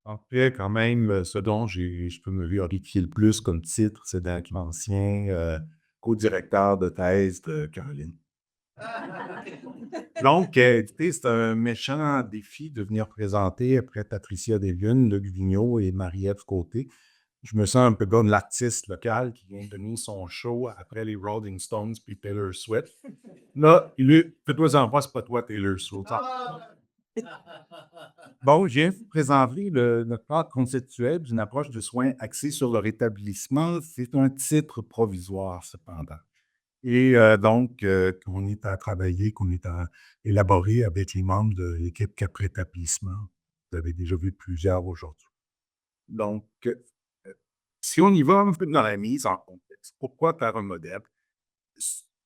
En fait, quand même, ce dont je peux me glorifier le plus comme titre, c'est d'être l'ancien, co-directeur de thèse de Caroline. Donc, tu sais, c'est un méchant défi de venir présenter après Patricia Deslunes, Luc Vigneault et Marie-Ève Côté. Je me sens un peu comme l'artiste local qui vient donner son show après les Rolling Stones puis Taylor Swift. Là, lui, fais-toi-en pas, c'est pas toi Taylor Swift. Bon, je viens vous présenter notre cadre conceptuel d'une approche de soins axée sur le rétablissement. C'est un titre provisoire, cependant. Et donc, qu'on est à travailler, qu'on est à élaborer avec les membres de l'équipe Cap Rétablissement. Vous avez déjà vu plusieurs aujourd'hui. Donc, si on y va un peu dans la mise en contexte, pourquoi faire un modèle?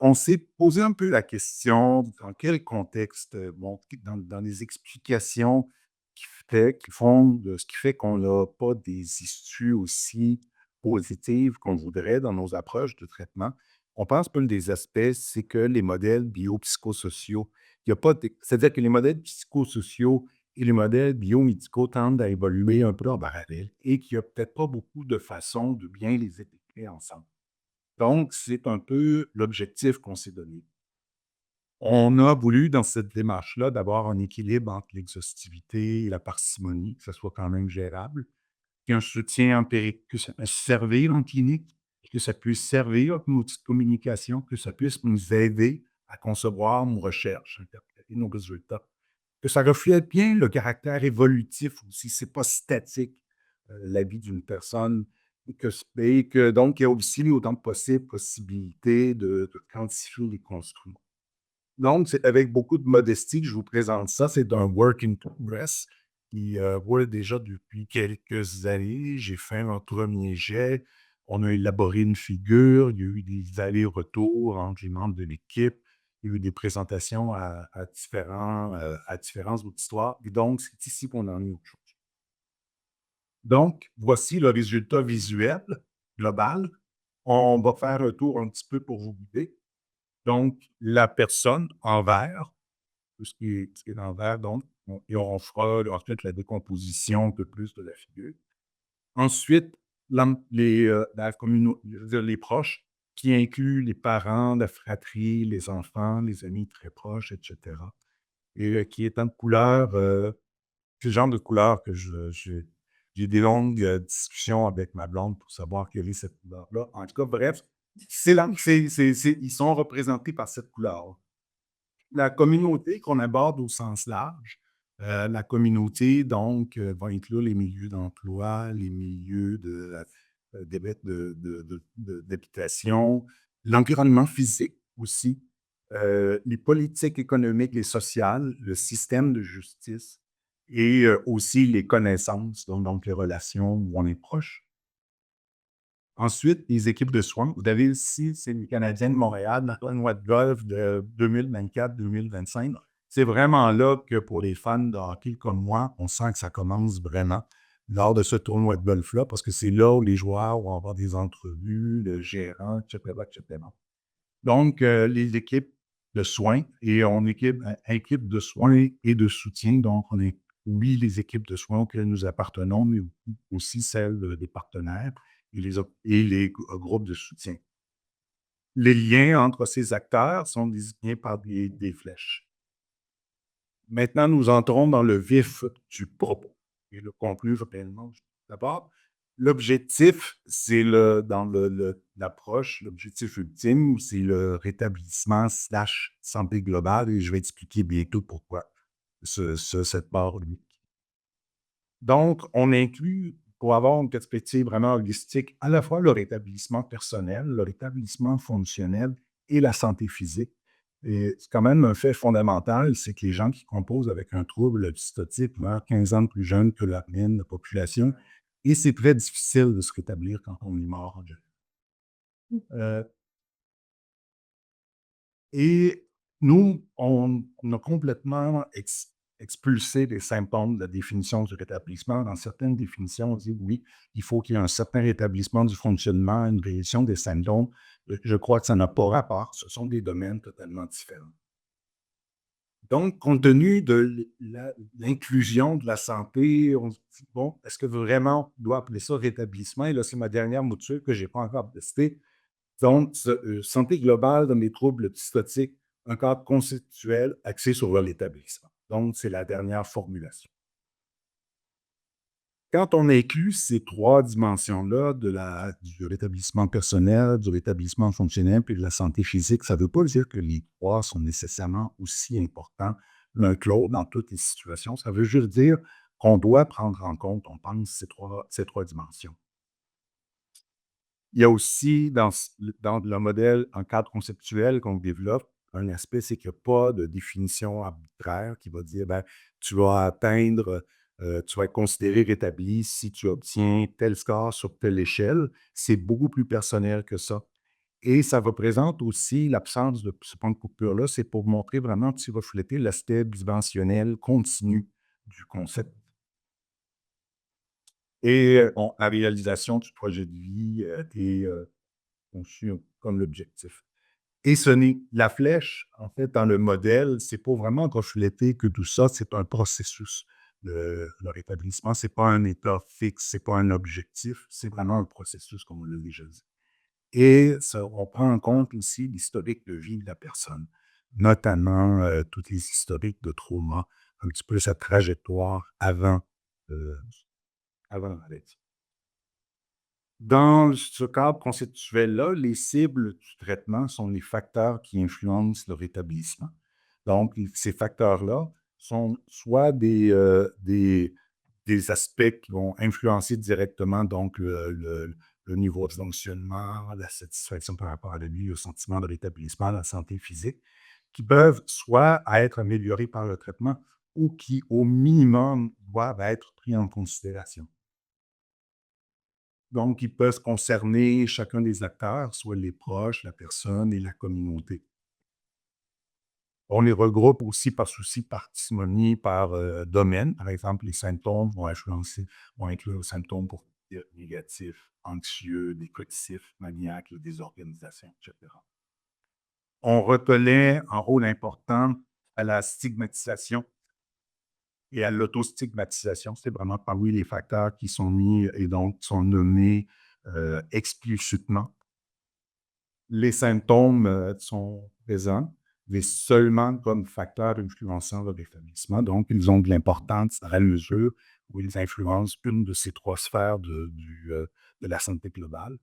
On s'est posé un peu la question dans quel contexte, bon, dans les explications ce qui fait qu'on n'a pas des issues aussi positives qu'on voudrait dans nos approches de traitement. On pense qu'un des aspects, c'est que les modèles biopsychosociaux, il y a pas c'est-à-dire que les modèles psychosociaux et les modèles biomédicaux tendent à évoluer un peu en parallèle et qu'il n'y a peut-être pas beaucoup de façons de bien les intégrer ensemble. Donc, c'est un peu l'objectif qu'on s'est donné. On a voulu, dans cette démarche-là, d'avoir un équilibre entre l'exhaustivité et la parcimonie, que ça soit quand même gérable, puis un soutien empirique, que ça puisse servir en clinique, que ça puisse servir comme outil de communication, que ça puisse nous aider à concevoir nos recherches, interpréter nos résultats, que ça reflète bien le caractère évolutif aussi. C'est pas statique, la vie d'une personne, et que donc il y a aussi autant de possibilités de quantifier les construits. Donc, c'est avec beaucoup de modestie que je vous présente ça. C'est un work in progress qui roule déjà depuis quelques années. J'ai fait un premier jet. On a élaboré une figure. Il y a eu des allers-retours entre les membres de l'équipe. Il y a eu des présentations à différents auditoires. Et donc, c'est ici qu'on en est aujourd'hui. Donc, voici le résultat visuel global. On va faire un tour un petit peu pour vous guider. Donc, la personne en vert, tout ce qui est dans le vert, donc, et on fera ensuite la décomposition un peu plus de la figure. Ensuite, je veux dire, les proches, qui incluent les parents, la fratrie, les enfants, les amis très proches, et cetera. Et qui est en couleur, c'est le genre de couleur que j'ai des longues discussions avec ma blonde pour savoir quelle est cette couleur-là. En tout cas, bref, ils sont représentés par cette couleur. La communauté qu'on aborde au sens large, la communauté donc, va inclure les milieux d'emploi, les milieux d'habitation, l'environnement physique aussi, les politiques économiques et sociales, le système de justice et aussi les connaissances, donc les relations où on est proche. Ensuite, les équipes de soins. Vous avez aussi, c'est les Canadiens de Montréal, dans le tournoi de golf de 2024-2025. C'est vraiment là que pour les fans de hockey comme moi, on sent que ça commence vraiment lors de ce tournoi de golf-là, parce que c'est là où les joueurs vont avoir des entrevues, le gérant, etc., etc. Donc, les équipes de soins, et on équipe de soins et de soutien. Donc, on est, oui, les équipes de soins auxquelles nous appartenons, mais aussi celles des partenaires et les groupes de soutien. Les liens entre ces acteurs sont désignés par des flèches. Maintenant, nous entrons dans le vif du propos et le contenu réellement. D'abord, l'objectif, c'est l'approche, l'objectif ultime, c'est le rétablissement slash santé globale et je vais expliquer bientôt pourquoi cette barre unique. Donc, on inclut, pour avoir une perspective vraiment holistique, à la fois le rétablissement personnel, le rétablissement fonctionnel et la santé physique. Et c'est quand même un fait fondamental, c'est que les gens qui composent avec un trouble psychotique meurent 15 ans de plus jeunes que la moyenne de la population. Et c'est très difficile de se rétablir quand on est mort en général. Euh, Et nous, on a complètement expulsé les symptômes de la définition du rétablissement. Dans certaines définitions, on dit oui, il faut qu'il y ait un certain rétablissement du fonctionnement, une réduction des symptômes. Je crois que ça n'a pas rapport. Ce sont des domaines totalement différents. Donc, compte tenu de l'inclusion de la santé, on se dit: «Bon, est-ce que vraiment on doit appeler ça rétablissement?» Et là, c'est ma dernière mouture que j'ai pas encore testée. Donc, santé globale dans les troubles psychotiques, un cadre conceptuel axé sur l'établissement. Donc, c'est la dernière formulation. Quand on inclut ces 3 dimensions-là du rétablissement personnel, du rétablissement fonctionnel, puis de la santé physique, ça ne veut pas dire que les 3 sont nécessairement aussi importants l'un que l'autre dans toutes les situations. Ça veut juste dire qu'on doit prendre en compte, on pense, ces trois dimensions. Il y a aussi dans le modèle, un cadre conceptuel qu'on développe, un aspect, c'est qu'il n'y a pas de définition arbitraire qui va dire, ben, tu vas atteindre, tu vas être considéré rétabli si tu obtiens tel score sur telle échelle. C'est beaucoup plus personnel que ça. Et ça représente aussi l'absence de ce point de coupure-là, c'est pour montrer vraiment, tu refléter l'aspect dimensionnel continu du concept. Et la réalisation du projet de vie est conçue comme l'objectif. Et ce n'est la flèche, en fait, dans le modèle, c'est pour vraiment refléter que tout ça, c'est un processus. Le rétablissement, c'est pas un état fixe, c'est pas un objectif, c'est vraiment un processus, comme on l'a déjà dit. Et ça, on prend en compte aussi l'historique de vie de la personne, notamment toutes les historiques de trauma, un petit peu sa trajectoire euh, avant la maladie. Dans ce cadre conceptuel-là, les cibles du traitement sont les facteurs qui influencent le rétablissement. Donc, ces facteurs-là sont soit des aspects qui vont influencer directement donc le niveau de fonctionnement, la satisfaction par rapport à la vie, le sentiment de rétablissement, la santé physique, qui peuvent soit être améliorés par le traitement ou qui, au minimum, doivent être pris en considération. Donc, ils peuvent concerner chacun des acteurs, soit les proches, la personne et la communauté. On les regroupe aussi par souci parcimonie, par domaine. Par exemple, les symptômes vont inclure les symptômes pour dire négatifs, anxieux, dépressifs, maniaques, la désorganisation, etc. On reconnaît un rôle important à la stigmatisation et à l'autostigmatisation. C'est vraiment parmi les facteurs qui sont mis et donc sont nommés explicitement. Les symptômes, sont présents, mais seulement comme facteurs influençant le rétablissement. Donc, ils ont de l'importance dans la mesure où ils influencent une de ces 3 sphères de la santé globale.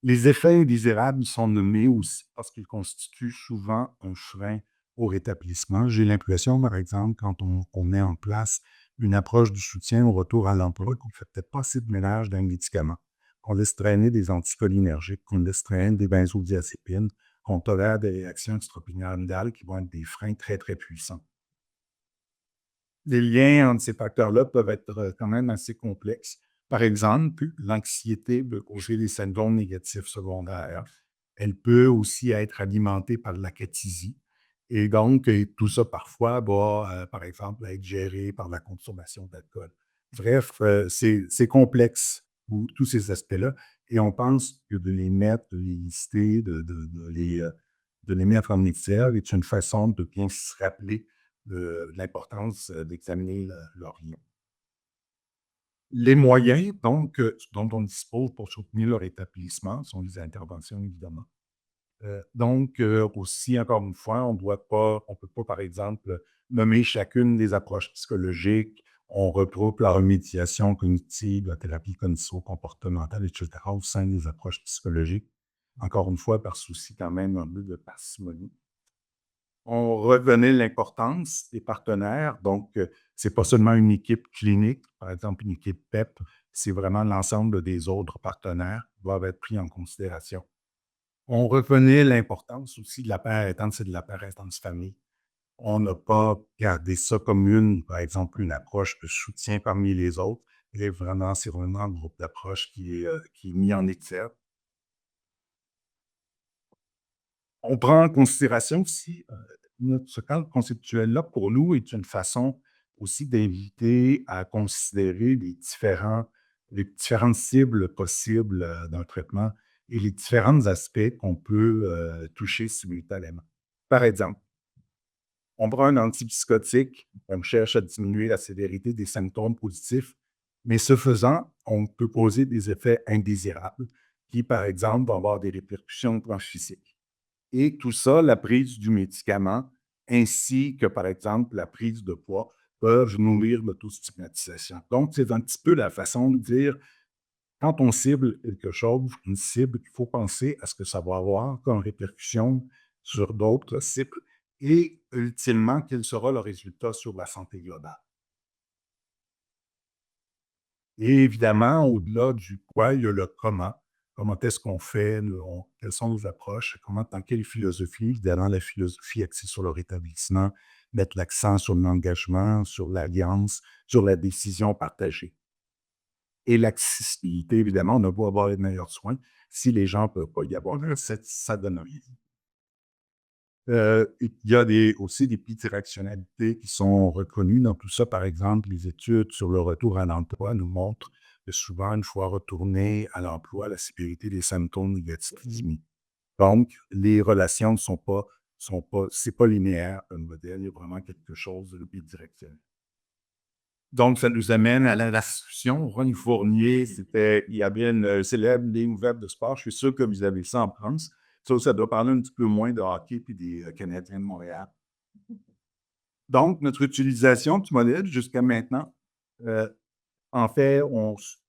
Les effets indésirables sont nommés aussi parce qu'ils constituent souvent un frein au rétablissement. J'ai l'impression, par exemple, quand on met en place une approche du soutien au retour à l'emploi, qu'on ne fait peut-être pas assez de ménage d'un médicament, qu'on laisse traîner des anticholinergiques, qu'on laisse traîner des benzodiazépines, qu'on tolère des réactions extrapyramidales qui vont être des freins très, très puissants. Les liens entre ces facteurs-là peuvent être quand même assez complexes. Par exemple, l'anxiété peut causer des syndromes négatifs secondaires. Elle peut aussi être alimentée par l'acathisie. Et donc, tout ça parfois va, par exemple, être géré par la consommation d'alcool. Bref, c'est complexe, tous ces aspects-là. Et on pense que de les lister, de les mettre en exergue est une façon de bien se rappeler de l'importance, d'examiner leur lien. Les moyens donc, dont on dispose pour soutenir leur établissement sont les interventions évidemment. Donc, aussi encore une fois, on ne peut pas par exemple, nommer chacune des approches psychologiques. On regroupe la remédiation cognitive, la thérapie cognitivo-comportementale et cetera au sein des approches psychologiques. Encore une fois, par souci quand même un peu de parcimonie. On reconnaît l'importance des partenaires. Donc, c'est pas seulement une équipe clinique, par exemple une équipe PEP, c'est vraiment l'ensemble des autres partenaires qui doivent être pris en considération. On reconnaît l'importance aussi de la parentage et de la parentance famille. On n'a pas gardé ça comme par exemple, une approche de soutien parmi les autres. Et vraiment, c'est vraiment un groupe d'approche qui est mis en exergue. On prend en considération aussi, ce cadre conceptuel-là, pour nous, est une façon aussi d'inviter à considérer les différentes cibles possibles, d'un traitement et les différents aspects qu'on peut, toucher simultanément. Par exemple, On prend un antipsychotique, on cherche à diminuer la sévérité des symptômes positifs, mais ce faisant, on peut causer des effets indésirables qui, par exemple, vont avoir des répercussions au plan physique. Et tout ça, la prise du médicament, ainsi que, par exemple, la prise de poids, peuvent nourrir l'autostigmatisation. Donc, c'est un petit peu la façon de dire, quand on cible quelque chose, une cible, il faut penser à ce que ça va avoir comme répercussion sur d'autres cibles et ultimement, quel sera le résultat sur la santé globale. Et évidemment, au-delà du quoi, il y a le comment. Comment est-ce qu'on fait, quelles sont nos approches, dans quelle philosophie, évidemment, la philosophie axée sur le rétablissement, mettre l'accent sur l'engagement, sur l'alliance, sur la décision partagée. Et l'accessibilité, évidemment, on a beau avoir les meilleurs soins, si les gens ne peuvent pas y avoir, ça donne rien. Il y a aussi des bidirectionnalités qui sont reconnues dans tout ça. Par exemple, les études sur le retour à l'emploi nous montrent que souvent, une fois retourné à l'emploi, la sévérité des symptômes négatifs diminue. Donc, les relations ne c'est pas linéaire, un modèle, il y a vraiment quelque chose de bidirectionnel. Donc, ça nous amène à la discussion. Ron Fournier, il y avait une célèbre ligne ouverte de sport. Je suis sûr que vous avez ça en France. Ça doit parler un petit peu moins de hockey puis des Canadiens de Montréal. Donc, notre utilisation du modèle jusqu'à maintenant, euh, en fait,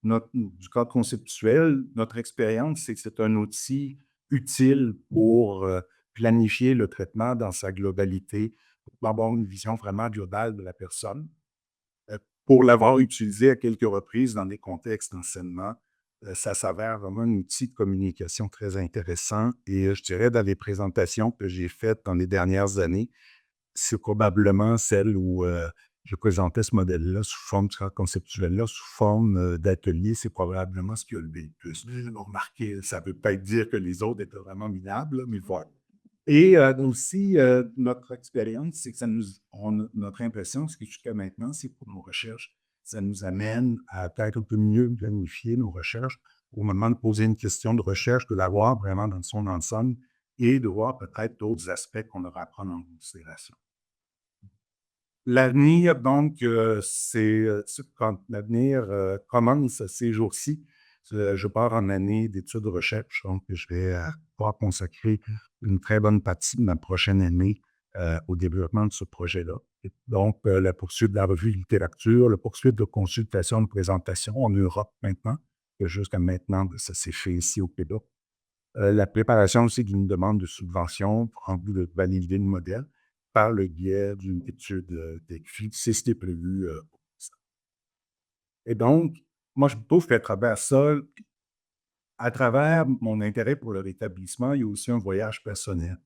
du cadre conceptuel, notre expérience, c'est que c'est un outil utile pour planifier le traitement dans sa globalité, pour avoir une vision vraiment globale de la personne. Pour l'avoir utilisé à quelques reprises dans des contextes d'enseignement, ça s'avère vraiment un outil de communication très intéressant et je dirais dans les présentations que j'ai faites dans les dernières années, c'est probablement celle où, je présentais ce modèle-là sous forme de cadre conceptuel-là, sous forme, d'atelier. C'est probablement ce qui a levé le plus. Remarquez, ça ne veut pas dire que les autres étaient vraiment minables, là, mais voilà. Et aussi, notre expérience, c'est que notre impression, c'est que jusqu'à maintenant, c'est pour nos recherches, ça nous amène à peut-être un peu mieux planifier nos recherches au moment de poser une question de recherche, de la voir vraiment dans son ensemble et de voir peut-être d'autres aspects qu'on aura à prendre en considération. L'avenir, donc, quand l'avenir commence ces jours-ci, je pars en année d'études de recherche, donc je vais pouvoir consacrer une très bonne partie de ma prochaine année au développement de ce projet-là. Et donc, la poursuite de la revue littérature, la poursuite de consultation, de présentation en Europe maintenant, que jusqu'à maintenant, ça s'est fait ici au Québec. La préparation aussi d'une demande de subvention en vue de valider le modèle par le biais d'une étude d'écrit. C'est ce qui est prévu pour ça. Et donc, moi, je trouve qu'à travers ça, à travers mon intérêt pour le rétablissement, il y a aussi un voyage personnel.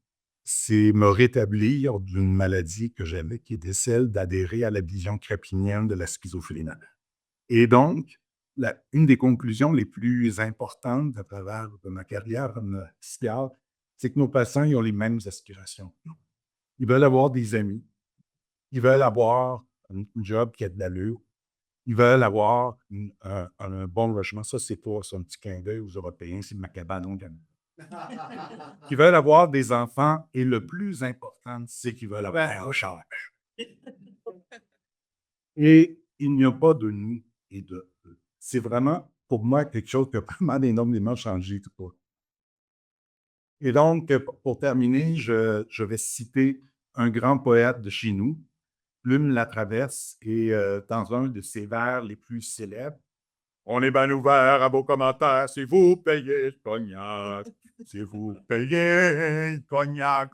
C'est me rétablir d'une maladie que j'avais, qui était celle d'adhérer à la vision crépinienne de la schizophrénie. Et donc, une des conclusions les plus importantes à travers de ma carrière comme psychiatre, c'est que nos patients, ils ont les mêmes aspirations que nous. Ils veulent avoir des amis, ils veulent avoir un job qui a de l'allure, ils veulent avoir un bon logement. Ça, c'est pas un petit clin d'œil aux Européens, c'est ma cabane au Canada. Ils veulent avoir des enfants et le plus important, c'est qu'ils veulent avoir un char. Et il n'y a pas de nous et de eux. C'est vraiment, pour moi, quelque chose qui a vraiment énormément changé. Tout ça. Et donc, pour terminer, je vais citer un grand poète de chez nous, Plume la Traverse, et dans un de ses vers les plus célèbres, on est bien ouvert à vos commentaires si vous payez le cognac. Si vous payez le cognac.